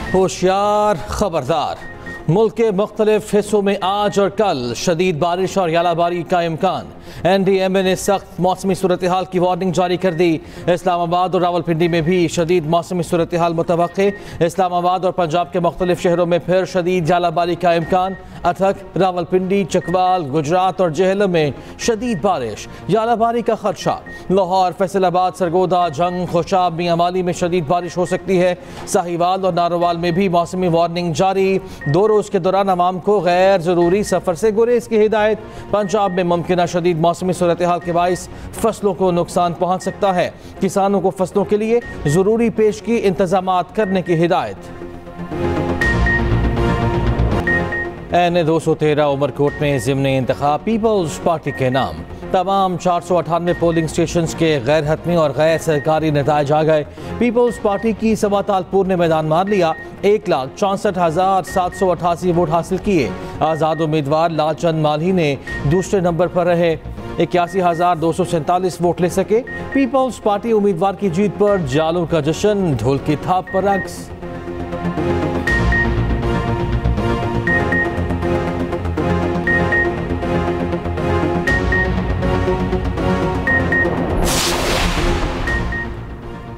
होशियार खबरदार। मुल्क के मुख्तलिफ हिस्सों में आज और कल शदीद बारिश और यालाबारी का इम्कान। NDMA ने सख्त मौसमी सूरत हाल की वार्निंग जारी कर दी। इस्लामाबाद और रावलपिंडी में भी शदीद मौसमी सूरत हाल मुतवक्के। इस्लामाबाद और पंजाब के मुख्तलिफ शहरों में फिर शदीद यालाबारी का इम्कान। अथक, रावलपिंडी, चकवाल, गुजरात और जेहलम में शदीद बारिश, यालाबारी का खदशा। लाहौर, फैसलाबाद, सरगोदा, जंग, खुशाब, मियांवाली में शदीद बारिश हो सकती है। साहिवाल और नारोवाल में भी मौसमी वार्निंग जारी। 2 रोज़ के दौरान आवाम को गैर ज़रूरी सफ़र से गुरेज की हिदायत। पंजाब में मुमकिन शदीद मौसमी सूरत हाल के बाइस फसलों को नुकसान पहुँच सकता है। किसानों को फसलों के लिए ज़रूरी पेशगी इंतजामात करने की हिदायत। NA 213 उमरकोट में ज़िम्नी इंतखाब पीपल्स पार्टी के नाम। तमाम 498 पोलिंग स्टेशन के गैर हतमी और गैर सरकारी नताइज आ गए। पीपल्स पार्टी की सभा तालपुर ने मैदान मार लिया। 1,64,788 वोट हासिल किए। आज़ाद उम्मीदवार लालचंद माल्ही ने दूसरे नंबर पर रहे। 81,247 वोट ले सके। पीपल्स पार्टी उम्मीदवार की जीत पर जालूर का जश्न, ढोल की थाप पर रक्स।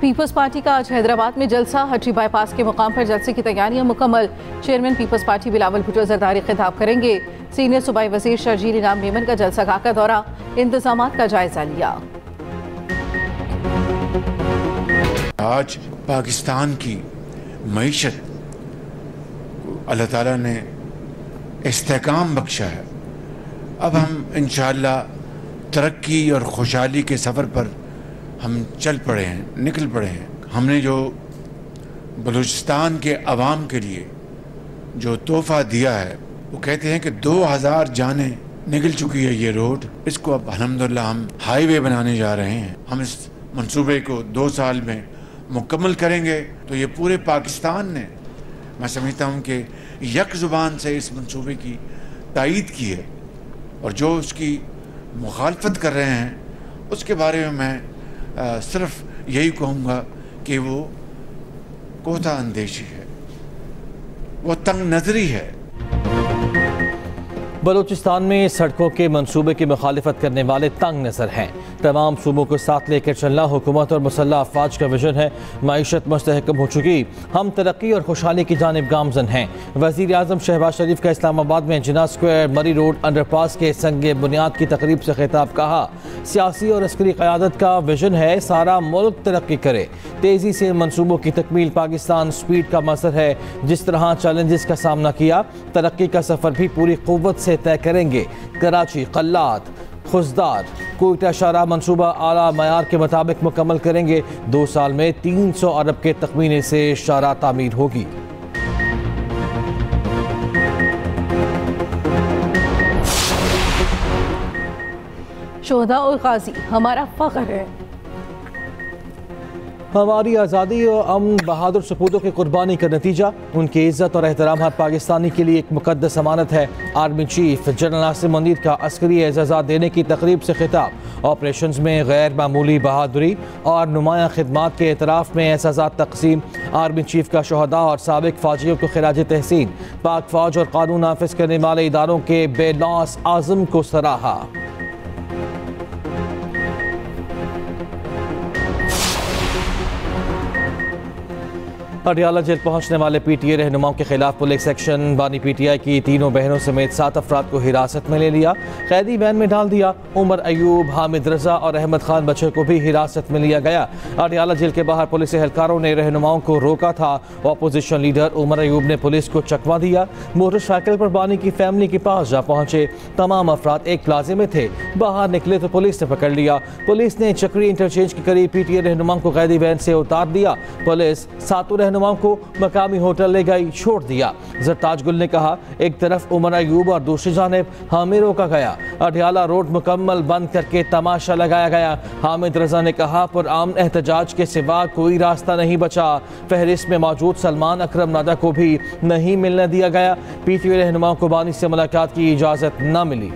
पीपल्स पार्टी का आज हैदराबाद में जलसा। हटरी बाईपास के मुकाम पर जलसे की तैयारियां मुकम्मल। चेयरमैन पीपल्स पार्टी बिलावल भुट्टो जरदारी खिताब करेंगे। सीनियर सूबाई वजीर शर्जील इनाम मेमन का जलसा गाह का दौरा, इंतजामात का जायजा लिया। आज पाकिस्तान की मईशत अल्लाह ताला ने इस्तेकाम बख्शा है। अब हम इंशाअल्लाह तरक्की और खुशहाली के सफ़र पर हम चल पड़े हैं, निकल पड़े हैं। हमने जो बलूचिस्तान के अवाम के लिए जो तोहफ़ा दिया है, वो कहते हैं कि 2000 जानें निकल चुकी है ये रोड। इसको अब अल्हम्दुलिल्लाह हम हाईवे बनाने जा रहे हैं। हम इस मंसूबे को 2 साल में मुकम्मल करेंगे तो ये पूरे पाकिस्तान ने, मैं समझता हूँ कि यक ज़ुबान से इस मंसूबे की तायीद की है। और जो उसकी मुखालफत कर रहे हैं उसके बारे में मैं सिर्फ यही कहूँगा कि वो कोता अंदेशी है, वो तंग नजरी है। बलूचिस्तान में सड़कों के मंसूबे की मुखालिफत करने वाले तंग नज़र हैं। तमाम सूबों को साथ लेकर चलना हुकूमत और मुसल्लह अफवाज का विजन है। मईशत मुस्तहकम हो चुकी, हम तरक्की और खुशहाली की जानिब गामजन हैं। वज़ीर आज़म शहबाज शरीफ का इस्लामाबाद में जिन्ना स्क्वायर मरी रोड अंडरपास के संग बुनियाद की तकरीब से खिताब। कहा, सियासी और अस्करी क़यादत का विजन है सारा मुल्क तरक्की करे। तेज़ी से मंसूबों की तकमील पाकिस्तान स्पीड का मसर है। जिस तरह चैलेंजेस का सामना किया, तरक्की का सफ़र भी पूरी क़ुव्वत से तय करेंगे। कराची, कल्लात, खुजदार, कोयटा शाहराह मंसूबा आला मयार के मुताबिक मुकम्मल करेंगे। 2 साल में 300 अरब के तखमीने से शाहराह तामीर होगी। शोहदा और गाजी हमारा फख्र है। हमारी आज़ादी और अमन बहादुर सपूतों की कुर्बानी का नतीजा। उनकी इज़्ज़त और एहतराम हर पाकिस्तानी के लिए एक मुक़द्दस अमानत है। आर्मी चीफ जनरल नासिर मंदीर का अस्करी एजाज़ात देने की तकरीब से खिताब। ऑपरेशंस में गैर मामूली बहादुरी और नुमायाँ खिदमात के एतराफ़ में एजाज़ात तकसीम। आर्मी चीफ का शहदा और साबिक फ़ौजियों को खिराज तहसीन। पाक फ़ौज और कानून नाफिज करने वाले इदारों के बेलौस आज़म को सराहा। पटियाला जेल पहुंचने वाले PTA रहनुमाओं के खिलाफ पुलिस एक्शन। बानी PTI की 3 बहनों समेत 7 अफराद को हिरासत में ले लिया, कैदी वैन में डाल दिया। उमर अयूब, हामिद रजा और अहमद खान बच्चे को भी हिरासत में लिया गया। पटियाला जेल के बाहर पुलिस एहलकारों ने रहनुमाओं को रोका था। अपोजिशन लीडर उमर अयूब ने पुलिस को चकमा दिया। मोटरसाइकिल पर बानी की फैमिली के पास जा पहुंचे। तमाम अफराद एक प्लाजे में थे, बाहर निकले तो पुलिस ने पकड़ लिया। पुलिस ने चक्री इंटरचेंज के करीब PTA रहनुमाओं को कैदी वैन से उतार दिया। पुलिस 7 रहनुमाओं को मकामी होटल ले गई, छोड़ दिया। जरताज गुल ने कहा, एक तरफ उमर अयूब और दूसरी जानिब हामिद रोका गया। अडियाला रोड मुकम्मल बंद करके तमाशा लगाया गया। हामिद रजा ने कहा, पुरअमन एहतजाज के सिवा कोई रास्ता नहीं बचा। फहरिस्त में मौजूद सलमान अकरम नादा को भी नहीं मिलने दिया गया। PTA रहनुमाओं को बानी से मुलाकात की इजाजत न मिली।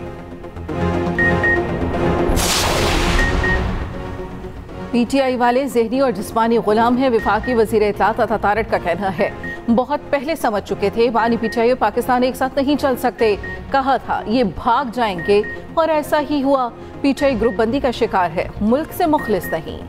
PTI वाले ज़हनी और जिस्मानी गुलाम है, वफाकी वज़ीर इत्तलात अता तारड़ का कहना है। बहुत पहले समझ चुके थे। बानी पीटीआई और पाकिस्तान एक साथ नहीं चल सकते, कहा था ये भाग जाएंगे और ऐसा ही हुआ। पीटीआई ग्रुप बंदी का शिकार है, मुल्क से मुखलिस नहीं।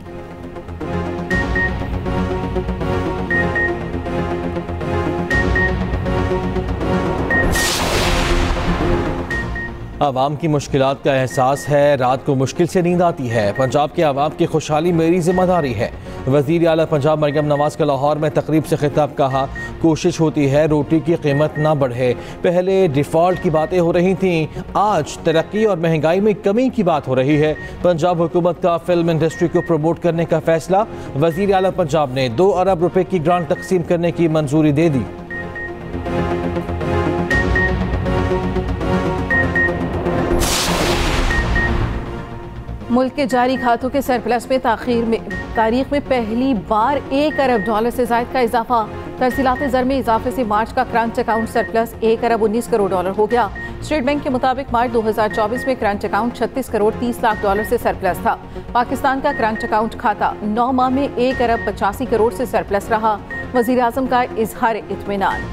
आवाम की मुश्किलात का एहसास है, रात को मुश्किल से नींद आती है। पंजाब के आवाम की खुशहाली मेरी जिम्मेदारी है। वज़ीर आला पंजाब मरियम नवाज का लाहौर में तकरीब से खिताब, कहा कोशिश होती है रोटी की कीमत ना बढ़े। पहले डिफ़ॉल्ट की बातें हो रही थीं, आज तरक्की और महंगाई में कमी की बात हो रही है। पंजाब हुकूमत का फिल्म इंडस्ट्री को प्रमोट करने का फैसला, वज़ीर आला पंजाब ने 2 अरब रुपए की ग्रांट तकसीम करने की मंजूरी दे दी। मुल्क के जारी खातों के सरप्लस में तारीख में पहली बार $1 अरब से ज़ायद का इजाफा। तरसीलात ज़र में इजाफे से मार्च का करंट अकाउंट सरप्लस $1 अरब 19 करोड़ हो गया। स्टेट बैंक के मुताबिक मार्च 2024 में करंट अकाउंट $36 करोड़ 30 लाख से सरप्लस था। पाकिस्तान का करंट अकाउंट खाता 9 माह में $1 अरब 85 करोड़ से सरप्लस रहा। वज़ीर आज़म का इजहार इत्मीनान।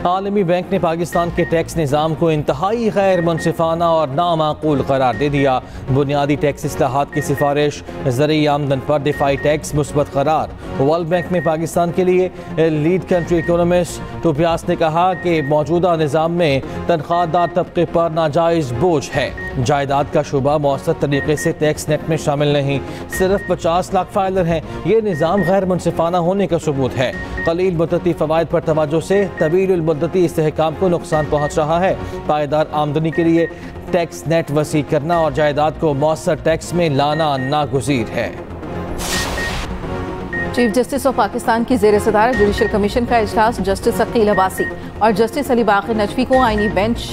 आलमी बैंक ने पाकिस्तान के टैक्स निज़ाम को इंतहाई गैर मुनसिफाना और नामाकूल करार दे दिया। बुनियादी टैक्स इस्लाहात की सिफारिश, ज़रिए आमदन पर दिफाई टैक्स मुस्बत करार। वर्ल्ड बैंक में पाकिस्तान के लिए लीड कंट्री इकोनॉमिस्ट टोबियास ने कहा कि मौजूदा निज़ाम में तनख्वाहदार तबके पर नाजायज़ बोझ है। जायदाद का शुबा मौसर तरीके से टैक्स नेट में शामिल नहीं, सिर्फ 50 लाख फाइलर हैं। ये निज़ाम गैर मुनसिफाना होने का सबूत है। कलील मुद्दती फ़वाइद पर तवज्जो से तवील मुद्दती इस्तेहकाम को नुकसान पहुँच रहा है। पायदार आमदनी के लिए टैक्स नेट वसी करना और जायदाद को मौसर टैक्स में लाना नागुज़ीर है। चीफ जस्टिस ऑफ पाकिस्तान की ज़ेर सदारत जुडिशल कमीशन का इजलास जस्टिस अकील अब्बासी और जस्टिस अली बाक़िर नजफी को आईनी बेंच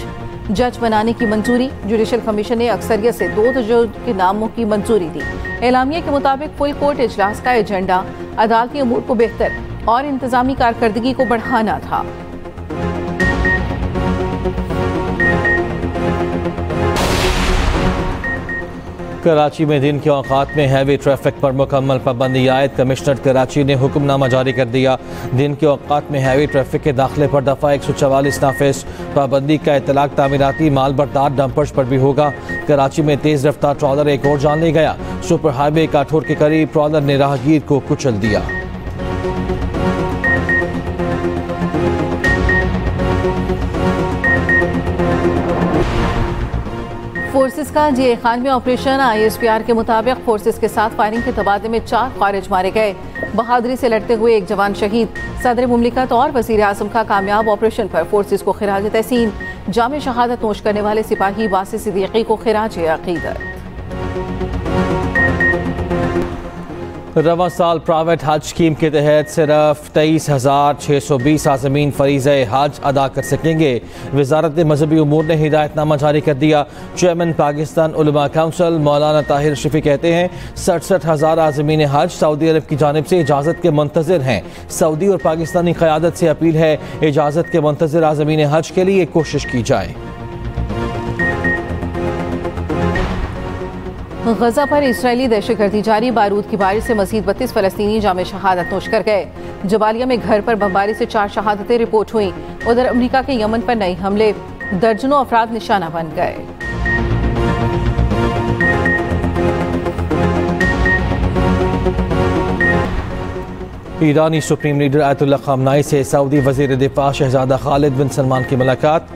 जज बनाने की मंजूरी। जुडिशल कमीशन ने अक्सरियत से 2 जज के नामों की मंजूरी दी। एलामिया के मुताबिक फुल कोर्ट इजलास का एजेंडा अदालती अमूर को बेहतर और इंतजामी कारकर्दगी को बढ़ाना था। कराची में दिन के औकात में हैवी ट्रैफिक पर मुकम्मल पाबंदी आयद। कमिश्नर कराची ने हुक्मनामा जारी कर दिया। दिन के औकात में हैवी ट्रैफिक के दाखिले पर दफ़ा 144 नाफिज। पाबंदी का इतलाक तामीराती माल बरदार डंपर्स पर भी होगा। कराची में तेज़ रफ्तार ट्रॉलर एक और जान ले गया। सुपर हाईवे काठोर के करीब ट्रॉलर ने राहगीर को कुचल दिया। फोर्सेस का जे खान में ऑपरेशन। ISPR के मुताबिक फोर्सेस के साथ फायरिंग के तबादले में 4 खारिज मारे गए। बहादुरी से लड़ते हुए एक जवान शहीद। सदर मुमलिकत और वज़ीर आज़म का कामयाब ऑपरेशन पर फोर्सेस को खिराज तहसीन। जाम शहादत नोश करने वाले सिपाही वासी सिद्दीकी को खिराज अक़ीदत। रवां साल प्राइवेट हज स्कीम के तहत सिर्फ 23,620 आज़मीन फ़रीज़े हज अदा कर सकेंगे। वज़ारत मज़हबी उमूर ने हिदायतनामा जारी कर दिया। चेयरमैन पाकिस्तान उलमा काउंसिल मौलाना ताहिर शफी कहते हैं 67,000 आज़मीन हज सऊदी अरब की जानिब से इजाज़त के मुंतज़िर हैं। सऊदी और पाकिस्तानी क़यादत से अपील है इजाज़त के मुंतज़िर आज़मीन हज के लिए कोशिश की जाए। गजा पर इजरायली दहशतगर्दी जारी। बारूद की बारिश से मजीद 32 फ़लस्तीनी जाम शहादत नोश कर गए। जबालिया में घर पर बमबारी से 4 शहादतें रिपोर्ट हुई। उधर अमरीका के यमन पर नए हमले, दर्जनों अफराद निशाना बन गए। ईरानी सुप्रीम लीडर आयतुल्लाह ख़ामनाई से सऊदी वज़ीर दिफा शहजादा खालिद बिन सलमान की मुलाकात।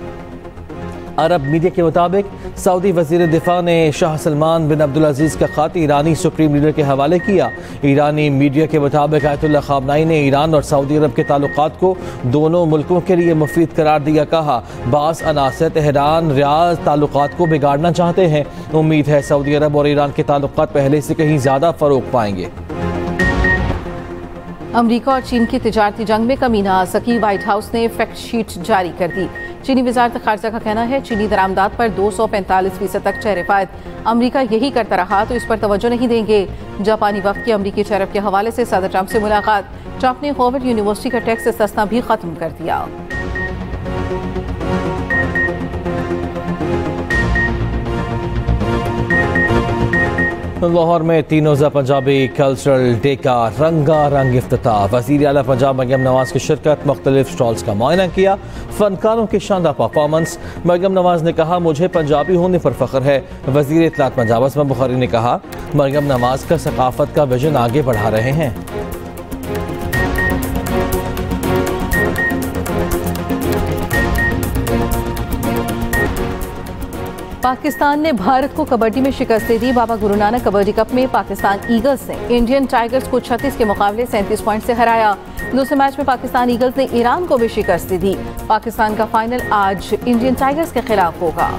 अरब मीडिया के मुताबिक सऊदी वज़ीर दिफा ने शाह सलमान बिन अब्दुल अजीज़ का ख़त ईरानी सुप्रीम लीडर के हवाले किया। ईरानी मीडिया के मुताबिक आयतुल्लाह ख़ामनाई ने ईरान और सऊदी अरब के ताल्लुकात को दोनों मुल्कों के लिए मुफीद करार दिया। कहा बाज़ अनासर तेहरान रियाद ताल्लुकात को बिगाड़ना चाहते हैं। उम्मीद है सऊदी अरब और ईरान के ताल्लुकात पहले से कहीं ज़्यादा फ़रोग पाएंगे। अमरीका और चीन की तिजारती जंग में कमी न आ सकी। व्हाइट हाउस ने फैक्ट शीट जारी कर दी। चीनी वजारत खारजा का कहना है चीनी दरामदात पर 245% तक चरफ़ायद। अमरीका यही करता रहा तो इस पर तवज्जो नहीं देंगे। जापानी वफ़द की अमरीकी चरफ के हवाले से सदर ट्रंप से मुलाकात। ट्रंप ने हार्वर्ड यूनिवर्सिटी का टैक्स इस्तिस्ना भी खत्म कर दिया। लाहौर में 3 रोज़ा पंजाबी कल्चरल डे का रंगारंग इफ्तिताह। वज़ीर आला पंजाब मरियम नवाज की शिरकत, मुख्तलिफ स्टॉल्स का मुआयना किया, फनकारों की शानदार परफॉर्मेंस। मरियम नवाज ने कहा, मुझे पंजाबी होने पर फ़ख्र है। वज़ीर इत्तलात पंजाब असमा बुखारी ने कहा, मरियम नवाज का सकाफत का विजन आगे बढ़ा रहे हैं। पाकिस्तान ने भारत को कबड्डी में शिकस्त दे दी। बाबा गुरु नानक कबड्डी कप में पाकिस्तान ईगल्स ने इंडियन टाइगर्स को 36 के मुकाबले 37 पॉइंट से हराया। दूसरे मैच में पाकिस्तान ईगल्स ने ईरान को भी शिकस्त दी। पाकिस्तान का फाइनल आज इंडियन टाइगर्स के खिलाफ होगा।